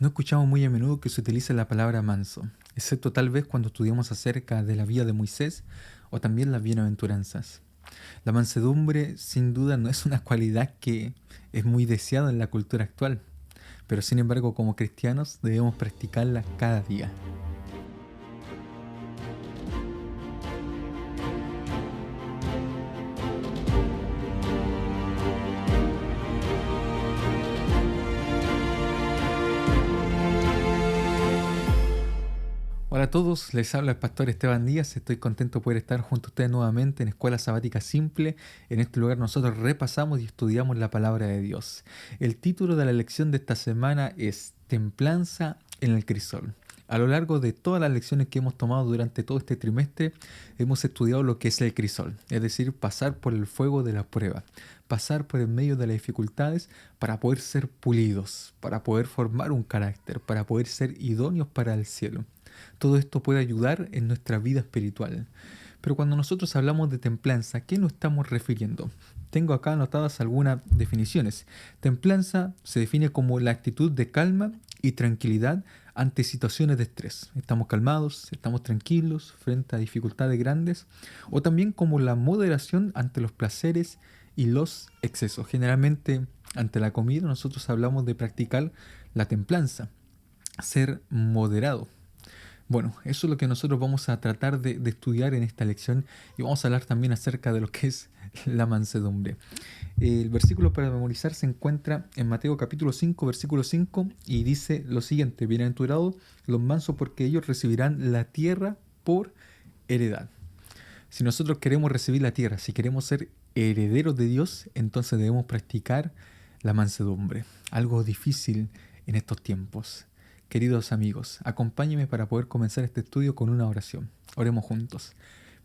No escuchamos muy a menudo que se utilice la palabra manso, excepto tal vez cuando estudiamos acerca de la vida de Moisés o también las bienaventuranzas. La mansedumbre sin duda no es una cualidad que es muy deseada en la cultura actual, pero sin embargo como cristianos debemos practicarla cada día. Hola a todos, les habla el pastor Esteban Díaz. Estoy contento de poder estar junto a ustedes nuevamente en Escuela Sabática Simple. En este lugar nosotros repasamos y estudiamos la palabra de Dios. El título de la lección de esta semana es Templanza en el crisol. A lo largo de todas las lecciones que hemos tomado durante todo este trimestre, hemos estudiado lo que es el crisol, es decir, pasar por el fuego de la prueba, pasar por el medio de las dificultades para poder ser pulidos, para poder formar un carácter, para poder ser idóneos para el cielo. Todo esto puede ayudar en nuestra vida espiritual. Pero cuando nosotros hablamos de templanza, ¿a qué nos estamos refiriendo? Tengo acá anotadas algunas definiciones. Templanza se define como la actitud de calma y tranquilidad ante situaciones de estrés. Estamos calmados, estamos tranquilos frente a dificultades grandes, o también como la moderación ante los placeres y los excesos. Generalmente, ante la comida, nosotros hablamos de practicar la templanza, ser moderado. Bueno, eso es lo que nosotros vamos a tratar de estudiar en esta lección y vamos a hablar también acerca de lo que es la mansedumbre. El versículo para memorizar se encuentra en Mateo capítulo 5, versículo 5 y dice lo siguiente: bienaventurados los mansos porque ellos recibirán la tierra por heredad. Si nosotros queremos recibir la tierra, si queremos ser herederos de Dios, entonces debemos practicar la mansedumbre, algo difícil en estos tiempos. Queridos amigos, acompáñenme para poder comenzar este estudio con una oración. Oremos juntos.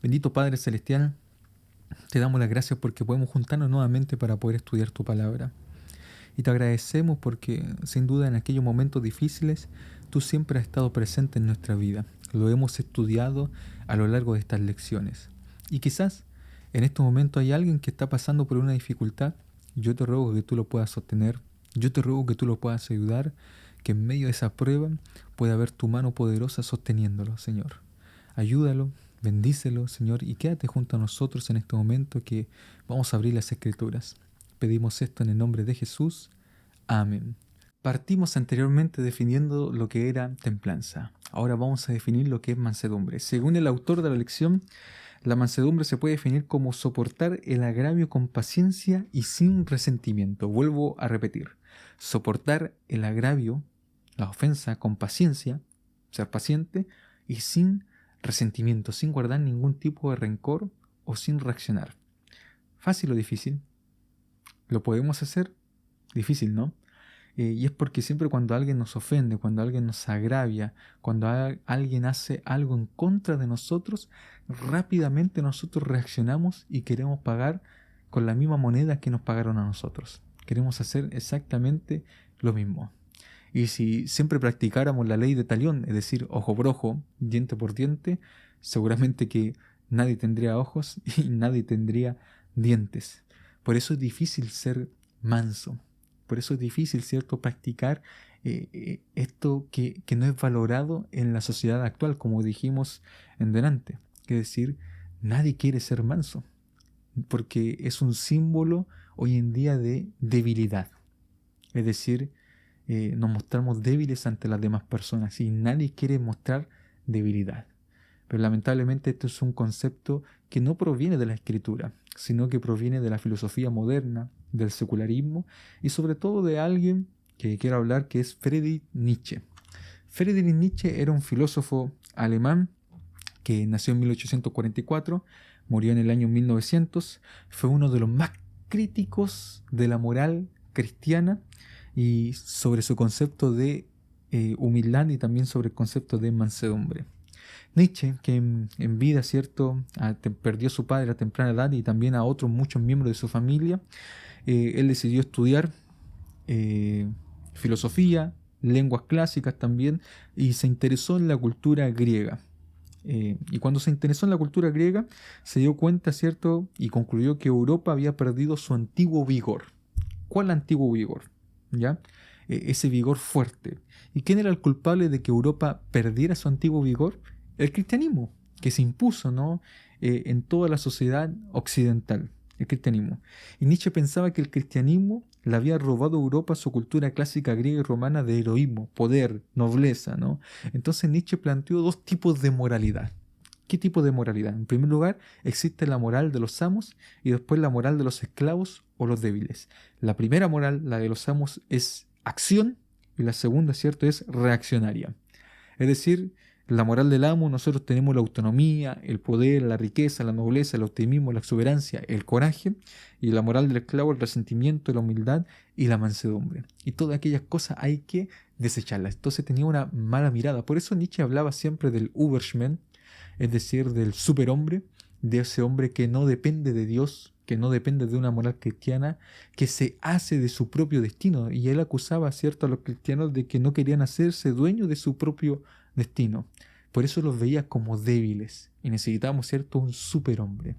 Bendito Padre Celestial, te damos las gracias porque podemos juntarnos nuevamente para poder estudiar tu palabra. Y te agradecemos porque, sin duda, en aquellos momentos difíciles, tú siempre has estado presente en nuestra vida. Lo hemos estudiado a lo largo de estas lecciones. Y quizás en este momento hay alguien que está pasando por una dificultad. Yo te ruego que tú lo puedas sostener. Yo te ruego que tú lo puedas ayudar, que en medio de esa prueba pueda haber tu mano poderosa sosteniéndolo, Señor. Ayúdalo, bendícelo, Señor, y quédate junto a nosotros en este momento que vamos a abrir las Escrituras. Pedimos esto en el nombre de Jesús. Amén. Partimos anteriormente definiendo lo que era templanza. Ahora vamos a definir lo que es mansedumbre. Según el autor de la lección, la mansedumbre se puede definir como soportar el agravio con paciencia y sin resentimiento. Vuelvo a repetir. Soportar el agravio, la ofensa, con paciencia, ser paciente y sin resentimiento, sin guardar ningún tipo de rencor o sin reaccionar. ¿Fácil o difícil? ¿Lo podemos hacer? Difícil, ¿no? Y es porque siempre cuando alguien nos ofende, cuando alguien nos agravia, cuando alguien hace algo en contra de nosotros, rápidamente nosotros reaccionamos y queremos pagar con la misma moneda que nos pagaron a nosotros. Queremos hacer exactamente lo mismo. Y si siempre practicáramos la ley de talión, es decir, ojo por ojo, diente por diente, seguramente que nadie tendría ojos y nadie tendría dientes. Por eso es difícil ser manso. Por eso es difícil, ¿cierto?, practicar esto que no es valorado en la sociedad actual, como dijimos en delante. Es decir, nadie quiere ser manso, porque es un símbolo hoy en día de debilidad. Es decir, nos mostramos débiles ante las demás personas y nadie quiere mostrar debilidad. Pero lamentablemente esto es un concepto que no proviene de la escritura, sino que proviene de la filosofía moderna, del secularismo y sobre todo de alguien que quiero hablar, que es Friedrich Nietzsche. Friedrich Nietzsche era un filósofo alemán que nació en 1844, murió en el año 1900, fue uno de los más críticos de la moral cristiana y sobre su concepto de humildad y también sobre el concepto de mansedumbre. Nietzsche, que en vida, ¿cierto?, perdió a su padre a temprana edad y también a otros muchos miembros de su familia, él decidió estudiar filosofía, lenguas clásicas también, y se interesó en la cultura griega. Y cuando se interesó en la cultura griega, se dio cuenta, ¿cierto?, y concluyó que Europa había perdido su antiguo vigor. ¿Cuál antiguo vigor? ¿Ya? ese vigor fuerte. ¿Y quién era el culpable de que Europa perdiera su antiguo vigor? El cristianismo, que se impuso, ¿no? En toda la sociedad occidental, el cristianismo. Y Nietzsche pensaba que el cristianismo le había robado a Europa su cultura clásica griega y romana de heroísmo, poder, nobleza, ¿no? Entonces Nietzsche planteó dos tipos de moralidad. ¿Qué tipo de moralidad? En primer lugar, existe la moral de los amos y después la moral de los esclavos o los débiles. La primera moral, la de los amos, es acción y la segunda, ¿cierto?, es reaccionaria. Es decir, la moral del amo, nosotros tenemos la autonomía, el poder, la riqueza, la nobleza, el optimismo, la exuberancia, el coraje, y la moral del esclavo, el resentimiento, la humildad y la mansedumbre. Y todas aquellas cosas hay que desecharlas. Entonces tenía una mala mirada. Por eso Nietzsche hablaba siempre del Übermensch, es decir, del superhombre, de ese hombre que no depende de Dios, que no depende de una moral cristiana, que se hace de su propio destino. Y él acusaba, ¿cierto?, a los cristianos de que no querían hacerse dueños de su propio destino. Por eso los veía como débiles y necesitábamos, ¿cierto?, un superhombre.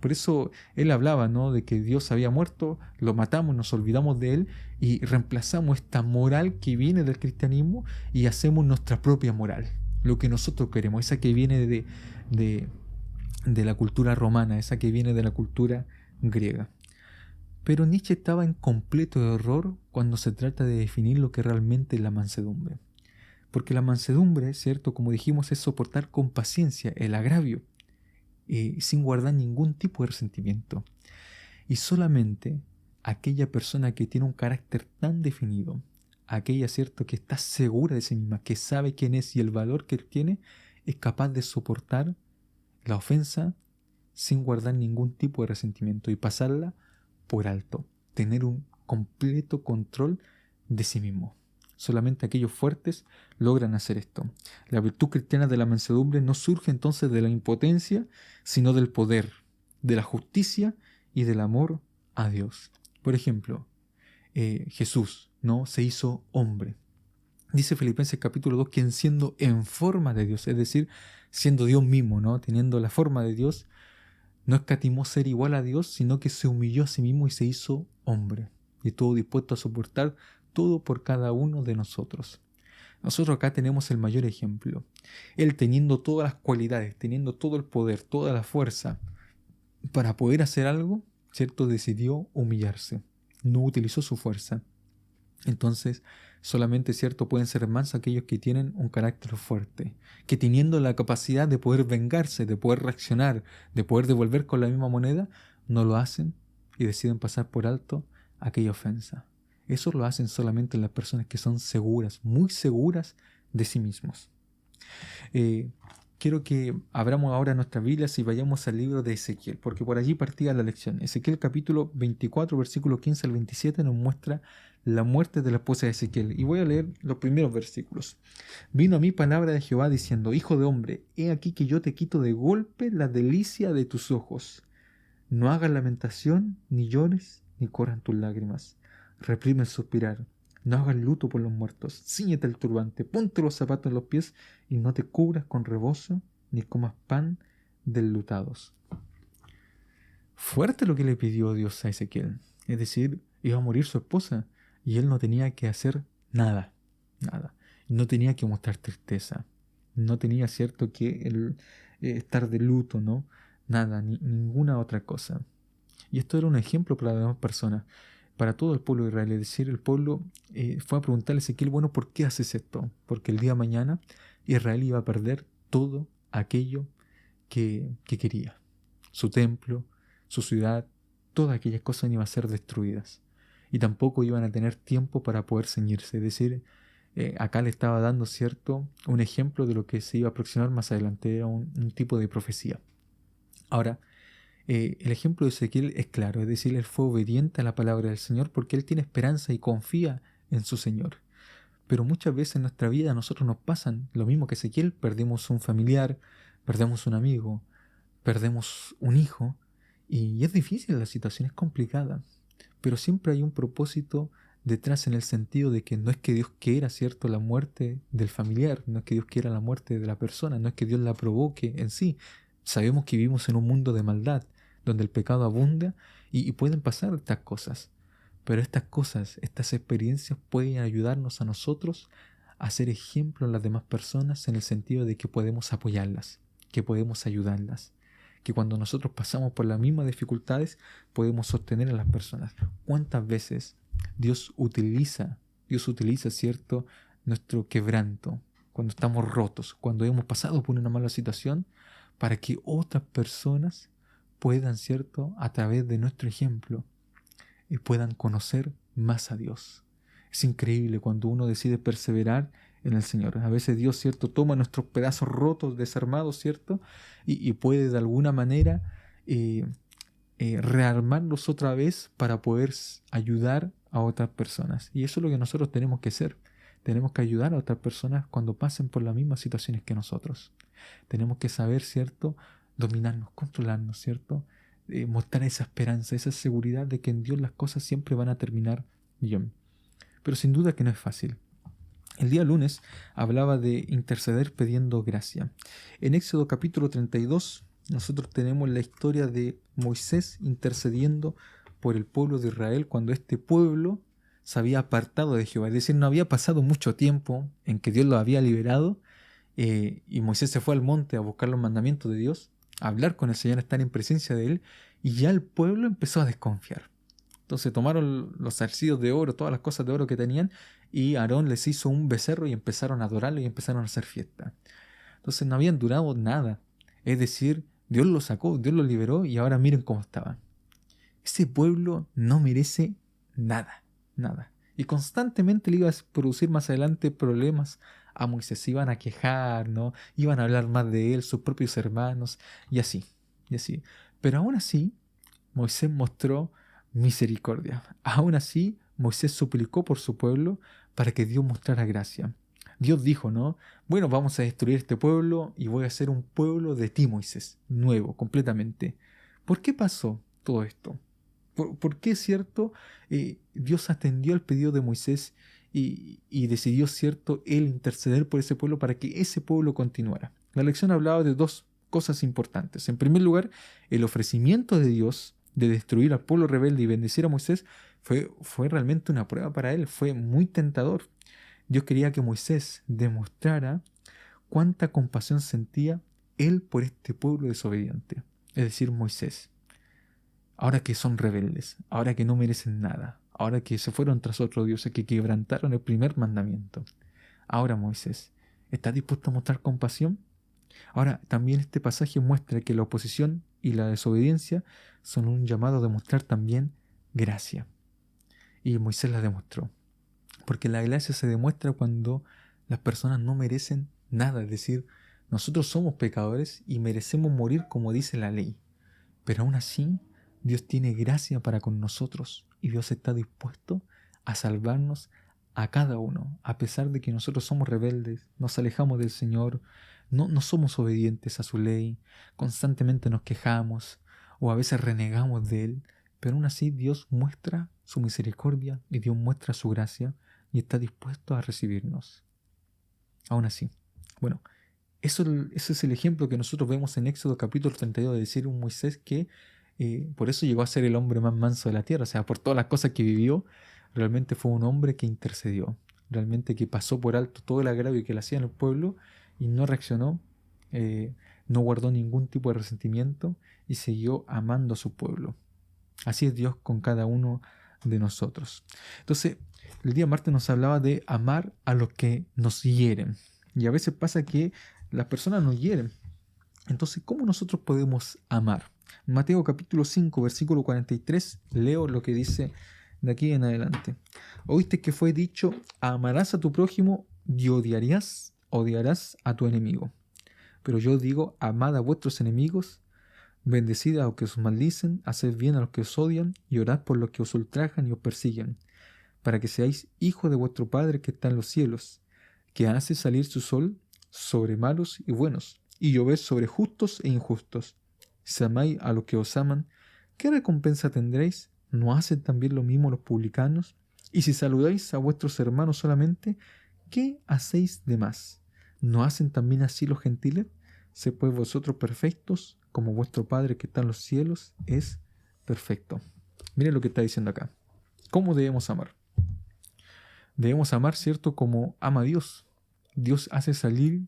Por eso él hablaba, ¿no?, de que Dios había muerto, lo matamos, nos olvidamos de él y reemplazamos esta moral que viene del cristianismo y hacemos nuestra propia moral, lo que nosotros queremos, esa que viene de la cultura romana, esa que viene de la cultura griega. Pero Nietzsche estaba en completo error cuando se trata de definir lo que realmente es la mansedumbre. Porque la mansedumbre, ¿cierto?, como dijimos, es soportar con paciencia el agravio, sin guardar ningún tipo de resentimiento. Y solamente aquella persona que tiene un carácter tan definido, aquella, ¿cierto?, que está segura de sí misma, que sabe quién es y el valor que tiene, es capaz de soportar la ofensa sin guardar ningún tipo de resentimiento y pasarla por alto, tener un completo control de sí mismo. Solamente aquellos fuertes logran hacer esto. La virtud cristiana de la mansedumbre no surge entonces de la impotencia, sino del poder, de la justicia y del amor a Dios. Por ejemplo, Jesús, ¿no?, se hizo hombre. Dice Filipenses capítulo 2, quien siendo en forma de Dios, es decir, siendo Dios mismo, ¿no?, teniendo la forma de Dios, no escatimó ser igual a Dios, sino que se humilló a sí mismo y se hizo hombre. Y estuvo dispuesto a soportar todo por cada uno de nosotros. Nosotros acá tenemos el mayor ejemplo. Él, teniendo todas las cualidades, teniendo todo el poder, toda la fuerza para poder hacer algo, ¿cierto?, decidió humillarse. No utilizó su fuerza. Entonces, solamente, ¿cierto?, pueden ser mansos aquellos que tienen un carácter fuerte, que teniendo la capacidad de poder vengarse, de poder reaccionar, de poder devolver con la misma moneda, no lo hacen y deciden pasar por alto aquella ofensa. Eso lo hacen solamente las personas que son seguras, muy seguras de sí mismos. Quiero que abramos ahora nuestras Biblias y vayamos al libro de Ezequiel, porque por allí partía la lección. Ezequiel capítulo 24, versículo 15 al 27 nos muestra la muerte de la esposa de Ezequiel. Y voy a leer los primeros versículos. Vino a mí palabra de Jehová diciendo, hijo de hombre, he aquí que yo te quito de golpe la delicia de tus ojos. No hagas lamentación, ni llores, ni corran tus lágrimas. Reprime el suspirar. No hagas luto por los muertos. Cíñete el turbante, ponte los zapatos en los pies y no te cubras con rebozo, ni comas pan de enlutados. Fuerte lo que le pidió Dios a Ezequiel. Es decir, iba a morir su esposa y él no tenía que hacer nada. Nada. No tenía que mostrar tristeza. No tenía, cierto, que estar de luto, ¿no? Nada, ninguna otra cosa. Y esto era un ejemplo para las demás personas, para todo el pueblo de Israel. Es decir, el pueblo fue a preguntarle a Ezequiel, bueno, ¿por qué haces esto? Porque el día de mañana Israel iba a perder todo aquello que quería. Su templo, su ciudad, todas aquellas cosas iban a ser destruidas. Y tampoco iban a tener tiempo para poder ceñirse. Es decir, acá le estaba dando, ¿cierto?, un ejemplo de lo que se iba a aproximar más adelante. Era un tipo de profecía. Ahora, el ejemplo de Ezequiel es claro, es decir, él fue obediente a la palabra del Señor porque él tiene esperanza y confía en su Señor. Pero muchas veces en nuestra vida a nosotros nos pasan lo mismo que Ezequiel, perdemos un familiar, perdemos un amigo, perdemos un hijo, y es difícil, la situación es complicada, pero siempre hay un propósito detrás, en el sentido de que no es que Dios quiera, ¿cierto?, la muerte del familiar, no es que Dios quiera la muerte de la persona, no es que Dios la provoque en sí. Sabemos que vivimos en un mundo de maldad, donde el pecado abunda y pueden pasar estas cosas. Pero estas cosas, estas experiencias pueden ayudarnos a nosotros a ser ejemplo en las demás personas en el sentido de que podemos apoyarlas, que podemos ayudarlas, que cuando nosotros pasamos por las mismas dificultades podemos sostener a las personas. ¿Cuántas veces Dios utiliza, ¿cierto?, nuestro quebranto, cuando estamos rotos, cuando hemos pasado por una mala situación, para que otras personas puedan, ¿cierto?, a través de nuestro ejemplo, y puedan conocer más a Dios. Es increíble cuando uno decide perseverar en el Señor. A veces Dios, ¿cierto?, toma nuestros pedazos rotos, desarmados, ¿cierto?, y puede de alguna manera rearmarlos otra vez para poder ayudar a otras personas. Y eso es lo que nosotros tenemos que hacer. Tenemos que ayudar a otras personas cuando pasen por las mismas situaciones que nosotros. Tenemos que saber, ¿cierto?, dominarnos, controlarnos, ¿cierto?, mostrar esa esperanza, esa seguridad de que en Dios las cosas siempre van a terminar bien. Pero sin duda que no es fácil. El día lunes hablaba de interceder pidiendo gracia. En Éxodo capítulo 32 nosotros tenemos la historia de Moisés intercediendo por el pueblo de Israel cuando este pueblo se había apartado de Jehová. Es decir, no había pasado mucho tiempo en que Dios lo había liberado, y Moisés se fue al monte a buscar los mandamientos de Dios, a hablar con el Señor, a estar en presencia de Él, y ya el pueblo empezó a desconfiar. Entonces tomaron los zarcillos de oro, todas las cosas de oro que tenían, y Aarón les hizo un becerro y empezaron a adorarlo y empezaron a hacer fiesta. Entonces no habían durado nada. Es decir, Dios los sacó, Dios los liberó y ahora miren cómo estaban. Ese pueblo no merece nada, nada. Y constantemente le iba a producir más adelante problemas a Moisés. Se iban a quejar, ¿no? Iban a hablar más de él, sus propios hermanos, y así, y así. Pero aún así, Moisés mostró misericordia. Aún así, Moisés suplicó por su pueblo para que Dios mostrara gracia. Dios dijo, ¿no? Bueno, vamos a destruir este pueblo y voy a hacer un pueblo de ti, Moisés, nuevo, completamente. ¿Por qué pasó todo esto? ¿Por qué, cierto, Dios atendió al pedido de Moisés y decidió, cierto, él interceder por ese pueblo para que ese pueblo continuara? La lección hablaba de dos cosas importantes. En primer lugar, el ofrecimiento de Dios de destruir al pueblo rebelde y bendecir a Moisés fue realmente una prueba para él, fue muy tentador. Dios quería que Moisés demostrara cuánta compasión sentía él por este pueblo desobediente, es decir, Moisés. Ahora que son rebeldes, ahora que no merecen nada, ahora que se fueron tras otro Dios, que quebrantaron el primer mandamiento. Ahora Moisés, ¿está dispuesto a mostrar compasión? Ahora, también este pasaje muestra que la oposición y la desobediencia son un llamado a demostrar también gracia. Y Moisés la demostró. Porque la gracia se demuestra cuando las personas no merecen nada. Es decir, nosotros somos pecadores y merecemos morir como dice la ley. Pero aún así, Dios tiene gracia para con nosotros. Y Dios está dispuesto a salvarnos a cada uno. A pesar de que nosotros somos rebeldes, nos alejamos del Señor, no somos obedientes a su ley, constantemente nos quejamos o a veces renegamos de Él. Pero aún así Dios muestra su misericordia y Dios muestra su gracia y está dispuesto a recibirnos. Aún así. Bueno, ese es el ejemplo que nosotros vemos en Éxodo capítulo 32, de decir un Moisés que por eso llegó a ser el hombre más manso de la tierra. O sea, por todas las cosas que vivió, realmente fue un hombre que intercedió. Realmente que pasó por alto todo el agravio que le hacían al pueblo y no reaccionó, no guardó ningún tipo de resentimiento y siguió amando a su pueblo. Así es Dios con cada uno de nosotros. Entonces, el día martes nos hablaba de amar a los que nos hieren. Y a veces pasa que las personas nos hieren. Entonces, ¿cómo nosotros podemos amar? Mateo capítulo 5, versículo 43, leo lo que dice de aquí en adelante. Oíste que fue dicho, amarás a tu prójimo y odiarás a tu enemigo. Pero yo digo, amad a vuestros enemigos, bendecid a los que os maldicen, haced bien a los que os odian y orad por los que os ultrajan y os persiguen, para que seáis hijos de vuestro Padre que está en los cielos, que hace salir su sol sobre malos y buenos, y llover sobre justos e injustos. Si amáis a los que os aman, ¿qué recompensa tendréis? ¿No hacen también lo mismo los publicanos? Y si saludáis a vuestros hermanos solamente, ¿qué hacéis de más? ¿No hacen también así los gentiles? Sed pues vosotros perfectos, como vuestro Padre que está en los cielos es perfecto. Miren lo que está diciendo acá. ¿Cómo debemos amar? Debemos amar, ¿cierto? Como ama Dios. Dios hace salir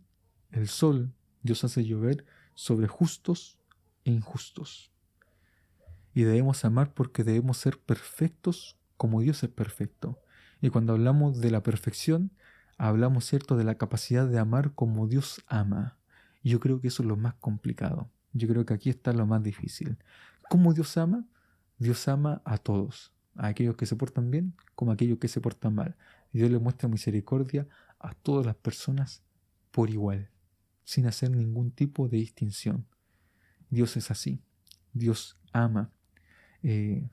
el sol, Dios hace llover sobre justos e injustos. Y debemos amar porque debemos ser perfectos como Dios es perfecto. Y cuando hablamos de la perfección, hablamos, ¿cierto?, de la capacidad de amar como Dios ama. Y yo creo que eso es lo más complicado. Yo creo que aquí está lo más difícil. ¿Cómo Dios ama? Dios ama a todos, a aquellos que se portan bien como a aquellos que se portan mal. Y Dios le muestra misericordia a todas las personas por igual, sin hacer ningún tipo de distinción. Dios es así. Dios ama. Eh,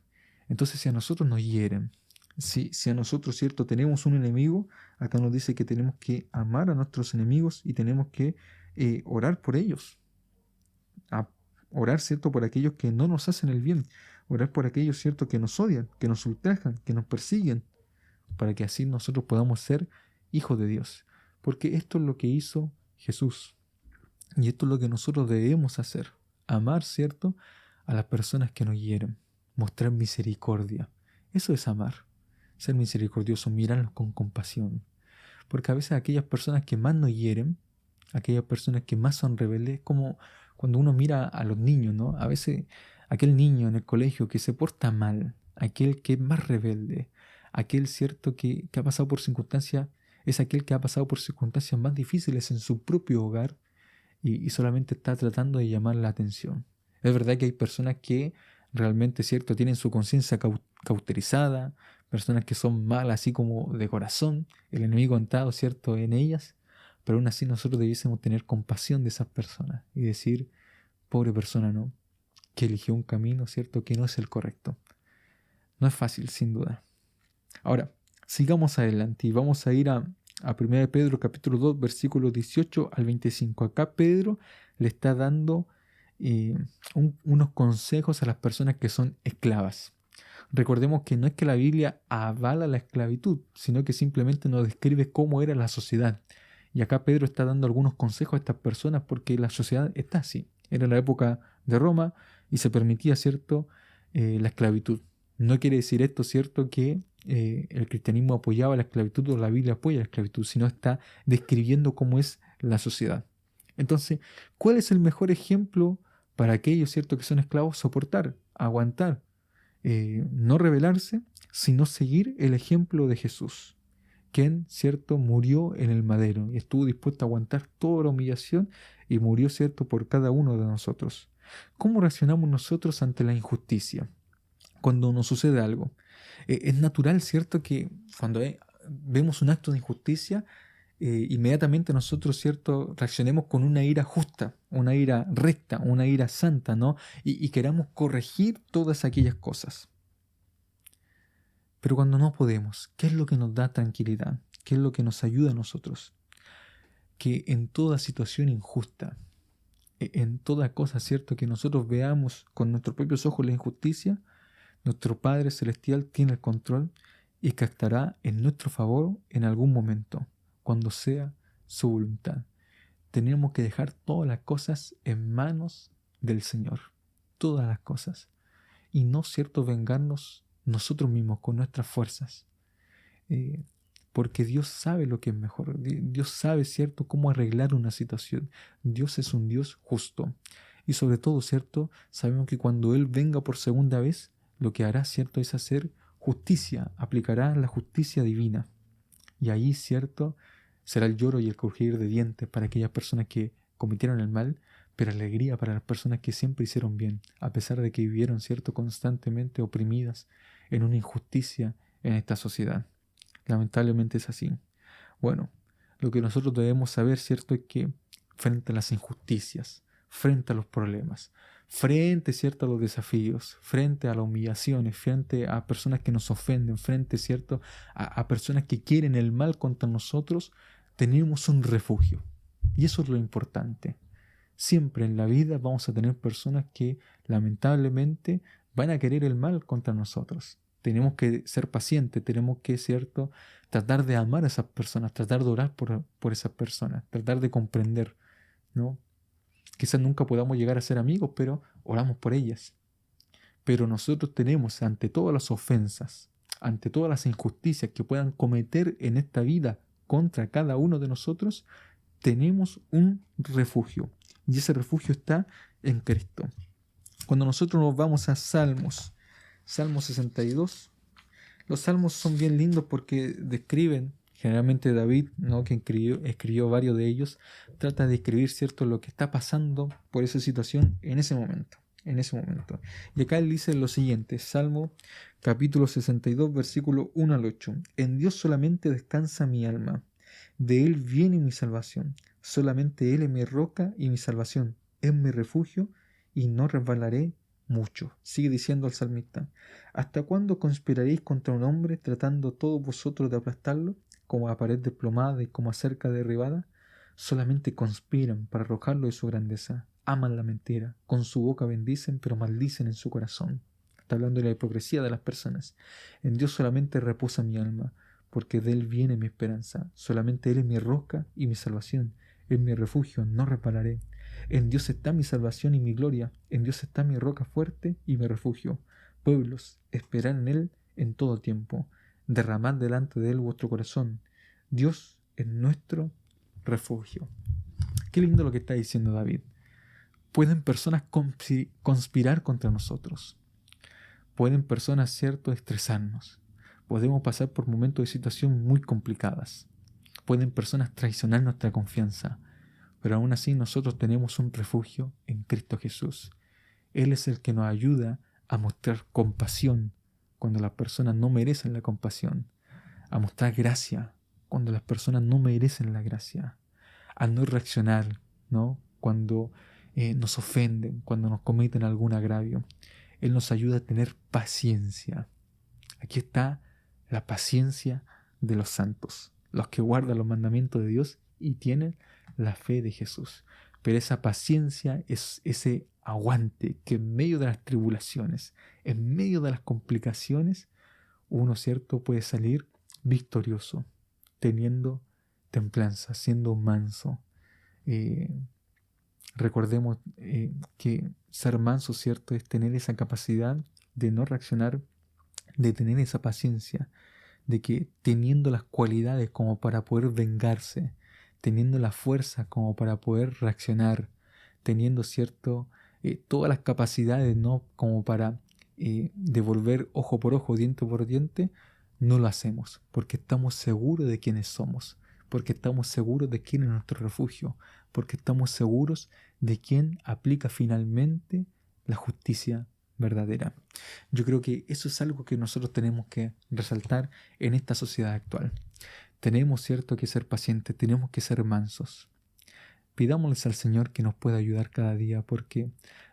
entonces, si a nosotros nos hieren, si a nosotros, ¿cierto?, tenemos un enemigo, acá nos dice que tenemos que amar a nuestros enemigos y tenemos que orar por ellos. A orar, ¿cierto?, por aquellos que no nos hacen el bien. Orar por aquellos, ¿cierto?, que nos odian, que nos ultrajan, que nos persiguen, para que así nosotros podamos ser hijos de Dios. Porque esto es lo que hizo Jesús. Y esto es lo que nosotros debemos hacer. Amar, ¿cierto?, a las personas que nos hieren. Mostrar misericordia. Eso es amar. Ser misericordioso, mirarlos con compasión. Porque a veces aquellas personas que más nos hieren, aquellas personas que más son rebeldes, como cuando uno mira a los niños, ¿no? A veces aquel niño en el colegio que se porta mal, aquel que es más rebelde, aquel, ¿cierto?, que ha pasado por circunstancias, es aquel que ha pasado por circunstancias más difíciles en su propio hogar y solamente está tratando de llamar la atención. Es verdad que hay personas que realmente, ¿cierto?, tienen su conciencia cauterizada, personas que son malas así como de corazón, el enemigo ha entrado, ¿cierto?, en ellas, pero aún así nosotros debiésemos tener compasión de esas personas y decir, pobre persona, ¿no?, que eligió un camino, ¿cierto?, que no es el correcto. No es fácil, sin duda. Ahora, sigamos adelante y vamos a ir a 1 Pedro capítulo 2, versículos 18 al 25. Acá Pedro le está dando unos consejos a las personas que son esclavas. Recordemos que no es que la Biblia avala la esclavitud, sino que simplemente nos describe cómo era la sociedad. Y acá Pedro está dando algunos consejos a estas personas porque la sociedad está así. Era la época de Roma y se permitía, ¿cierto?, la esclavitud. No quiere decir esto, ¿cierto?, que el cristianismo apoyaba la esclavitud o la Biblia apoya la esclavitud, sino está describiendo cómo es la sociedad. Entonces, ¿cuál es el mejor ejemplo para aquellos, ¿cierto?, que son esclavos? Soportar, aguantar, no rebelarse, sino seguir el ejemplo de Jesús, quien, ¿cierto?, murió en el madero y estuvo dispuesto a aguantar toda la humillación y murió, ¿cierto?, por cada uno de nosotros. ¿Cómo reaccionamos nosotros ante la injusticia? Cuando nos sucede algo. Es natural, ¿cierto?, que cuando vemos un acto de injusticia, inmediatamente nosotros, ¿cierto?, reaccionemos con una ira justa, una ira recta, una ira santa, ¿no? Y queramos corregir todas aquellas cosas. Pero cuando no podemos, ¿qué es lo que nos da tranquilidad? ¿Qué es lo que nos ayuda a nosotros? Que en toda situación injusta, en toda cosa, ¿cierto?, que nosotros veamos con nuestros propios ojos la injusticia, nuestro Padre Celestial tiene el control y que actuará en nuestro favor en algún momento, cuando sea su voluntad. Tenemos que dejar todas las cosas en manos del Señor, todas las cosas, y no, ¿cierto?, vengarnos nosotros mismos con nuestras fuerzas, porque Dios sabe lo que es mejor. Dios sabe, ¿cierto?, cómo arreglar una situación. Dios es un Dios justo. Y sobre todo, ¿cierto?, sabemos que cuando Él venga por segunda vez, lo que hará, ¿cierto?, es hacer justicia, aplicará la justicia divina. Y ahí, ¿cierto?, será el lloro y el crujir de dientes para aquellas personas que cometieron el mal, pero alegría para las personas que siempre hicieron bien, a pesar de que vivieron, ¿cierto?, constantemente oprimidas en una injusticia en esta sociedad. Lamentablemente es así. Bueno, lo que nosotros debemos saber, ¿cierto?, es que frente a las injusticias, frente a los problemas, frente, ¿cierto?, a los desafíos, frente a las humillaciones, frente a personas que nos ofenden, frente, ¿cierto?, a personas que quieren el mal contra nosotros, tenemos un refugio. Y eso es lo importante. Siempre en la vida vamos a tener personas que lamentablemente van a querer el mal contra nosotros. Tenemos que ser pacientes, tenemos que, ¿cierto?, tratar de amar a esas personas, tratar de orar por esas personas, tratar de comprender, ¿no? Quizás nunca podamos llegar a ser amigos, pero oramos por ellas. Pero nosotros tenemos ante todas las ofensas, ante todas las injusticias que puedan cometer en esta vida contra cada uno de nosotros, tenemos un refugio. Y ese refugio está en Cristo. Cuando nosotros nos vamos a Salmos 62, los salmos son bien lindos porque describen, generalmente David, ¿no?, que escribió varios de ellos, trata de describir, ¿cierto?, lo que está pasando por esa situación en ese momento. Y acá él dice lo siguiente, Salmo capítulo 62, versículo 1 al 8. En Dios solamente descansa mi alma, de Él viene mi salvación. Solamente Él es mi roca y mi salvación, es mi refugio y no resbalaré mucho. Sigue diciendo el salmista, ¿hasta cuándo conspiraréis contra un hombre, tratando todos vosotros de aplastarlo, como a pared desplomada y como a cerca derribada? Solamente conspiran para arrojarlo de su grandeza. Aman la mentira, con su boca bendicen, pero maldicen en su corazón. Está hablando de la hipocresía de las personas. En Dios solamente reposa mi alma, porque de Él viene mi esperanza. Solamente Él es mi roca y mi salvación. En mi refugio no repararé. En Dios está mi salvación y mi gloria. En Dios está mi roca fuerte y mi refugio. Pueblos, esperad en Él en todo tiempo. Derramad delante de Él vuestro corazón. Dios es nuestro refugio. Qué lindo lo que está diciendo David. Pueden personas conspirar contra nosotros. Pueden personas, cierto, estresarnos. Podemos pasar por momentos de situación muy complicadas. Pueden personas traicionar nuestra confianza. Pero aún así nosotros tenemos un refugio en Cristo Jesús. Él es el que nos ayuda a mostrar compasión cuando las personas no merecen la compasión. A mostrar gracia cuando las personas no merecen la gracia. A no reaccionar, ¿no?, cuando nos ofenden, cuando nos cometen algún agravio. Él nos ayuda a tener paciencia. Aquí está la paciencia de los santos, los que guardan los mandamientos de Dios y tienen la fe de Jesús. Pero esa paciencia es ese aguante que en medio de las tribulaciones, en medio de las complicaciones, uno, cierto, puede salir victorioso, teniendo templanza, siendo manso. Recordemos que ser manso, cierto, es tener esa capacidad de no reaccionar, de tener esa paciencia, de que teniendo las cualidades como para poder vengarse, teniendo la fuerza como para poder reaccionar, teniendo, cierto, todas las capacidades, ¿no?, como para devolver ojo por ojo, diente por diente, no lo hacemos, porque estamos seguros de quiénes somos, porque estamos seguros de quién es nuestro refugio, porque estamos seguros de quién aplica finalmente la justicia verdadera. Yo creo que eso es algo que nosotros tenemos que resaltar en esta sociedad actual. Tenemos, cierto, que ser pacientes, tenemos que ser mansos. Pidámosles al Señor que nos pueda ayudar cada día, porque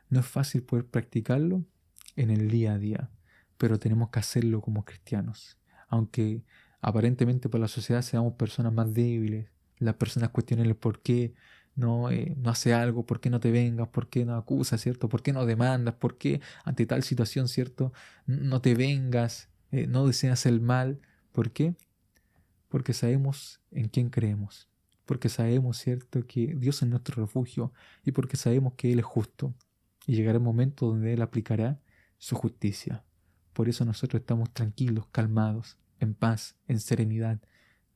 no es fácil poder practicarlo en el día a día, pero tenemos que hacerlo como cristianos. Aunque aparentemente por la sociedad seamos personas más débiles, las personas cuestionan el por qué no hace algo, por qué no te vengas, por qué no acusas, ¿cierto? ¿Por qué no demandas? ¿Por qué ante tal situación, ¿cierto?, no te vengas, no deseas el mal? ¿Por qué? Porque sabemos en quién creemos, porque sabemos, ¿cierto?, que Dios es nuestro refugio y porque sabemos que Él es justo y llegará el momento donde Él aplicará su justicia. Por eso nosotros estamos tranquilos, calmados, en paz, en serenidad,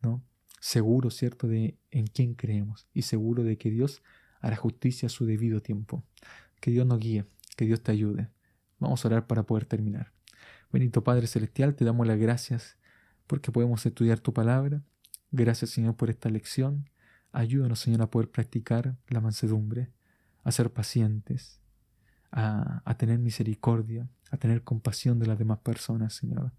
¿no?, seguros, ¿cierto?, de en quién creemos y seguros de que Dios hará justicia a su debido tiempo. Que Dios nos guíe, que Dios te ayude. Vamos a orar para poder terminar. Bendito Padre Celestial, te damos las gracias porque podemos estudiar tu palabra. Gracias, Señor, por esta lección. Ayúdanos, Señor, a poder practicar la mansedumbre, a ser pacientes, a tener misericordia, a tener compasión de las demás personas, Señor.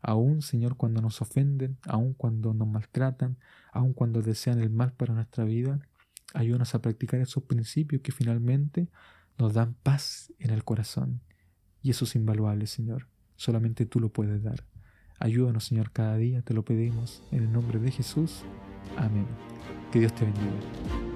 Aún, Señor, cuando nos ofenden, aún cuando nos maltratan, aún cuando desean el mal para nuestra vida, ayúdanos a practicar esos principios que finalmente nos dan paz en el corazón. Y eso es invaluable, Señor. Solamente tú lo puedes dar. Ayúdanos, Señor, cada día, te lo pedimos en el nombre de Jesús. Amén. Que Dios te bendiga.